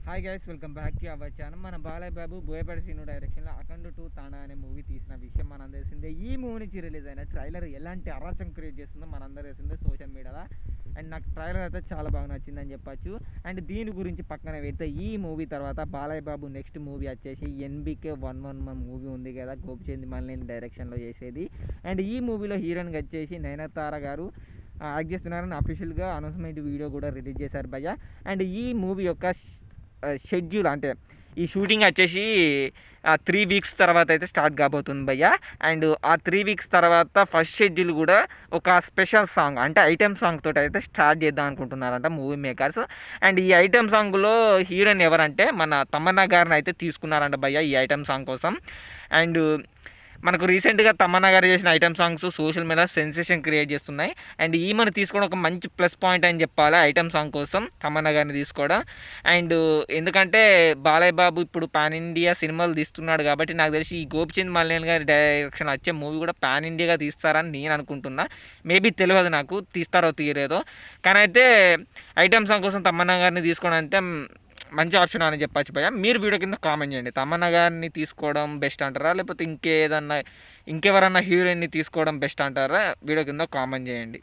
Hi guys, welcome back to our channel. మన బాలయ్య బాబు బోయపాటి శ్రీను డైరెక్షన్లో అఖండ 2 తానా అనే మూవీ తీసిన విషయం మనం తెలిసిందే. ఈ మూవీ నుంచి రిలీజ్ అయిన ట్రైలర్ ఎలాంటి అరాచం క్రియేట్ చేస్తుందో మనందరూ తెలిసిందే సోషల్ మీడియాలో. అండ్ నాకు ట్రైలర్ అయితే చాలా బాగా నచ్చిందని చెప్పచ్చు. అండ్ దీని గురించి పక్కన పెడితే ఈ మూవీ తర్వాత బాలయ్య బాబు నెక్స్ట్ మూవీ వచ్చేసి ఎన్బికే 111 మూవీ ఉంది కదా, గోపిచంద్ మల్లేని డైరెక్షన్లో చేసేది. అండ్ ఈ మూవీలో హీరోయిన్గా వచ్చేసి నయనతార గారు యాక్ట్ చేస్తున్నారని అఫీషియల్గా అనౌన్స్మెంట్ వీడియో కూడా రిలీజ్ చేశారు భయ్య. అండ్ ఈ మూవీ యొక్క షెడ్యూల్ అంటే ఈ షూటింగ్ వచ్చేసి 3 వీక్స్ తర్వాత అయితే స్టార్ట్ కాబోతుంది భయ్య. అండ్ ఆ 3 వీక్స్ తర్వాత ఫస్ట్ షెడ్యూల్ కూడా ఒక స్పెషల్ సాంగ్ అంటే ఐటెం సాంగ్ తోటి అయితే స్టార్ట్ చేద్దాం అనుకుంటున్నారంట మూవీ మేకర్స్. అండ్ ఈ ఐటెం సాంగ్లో హీరోయిన్ ఎవరంటే మన తమన్నా గారిని అయితే తీసుకున్నారంట భయ్య ఈ ఐటెం సాంగ్ కోసం. అండ్ మనకు రీసెంట్గా తమన్నా గారు చేసిన item songs social media sensation create చేస్తున్నాయి. అండ్ ఈమెను తీసుకోవడం ఒక మంచి ప్లస్ పాయింట్ అని చెప్పాలి ఐటెం సాంగ్ కోసం తమన్నా గారిని తీసుకోవడం. అండ్ ఎందుకంటే బాలయ్య బాబు ఇప్పుడు పాన్ ఇండియా సినిమాలు తీస్తున్నాడు కాబట్టి నాకు తెలిసి ఈ గోపిచంద్ మల్లేన్ గారి డైరెక్షన్ వచ్చే మూవీ కూడా పాన్ ఇండియాగా తీస్తారని నేను అనుకుంటున్నా. మేబీ తెలియదు నాకు తీస్తారో తీయలేదో, కానీ అయితే ఐటెం సాంగ్ కోసం తమన్నా గారిని తీసుకోవడం అంటే మంచి ఆప్షన్ అని చెప్పచ్చు భయ్య. మీరు వీడియో కింద కామెంట్ చేయండి, తమన్నా గారిని తీసుకోవడం బెస్ట్ అంటారా లేకపోతే ఇంకెవరన్నా హీరోయిన్ని తీసుకోవడం బెస్ట్ అంటారా? వీడియో కింద కామెంట్ చేయండి.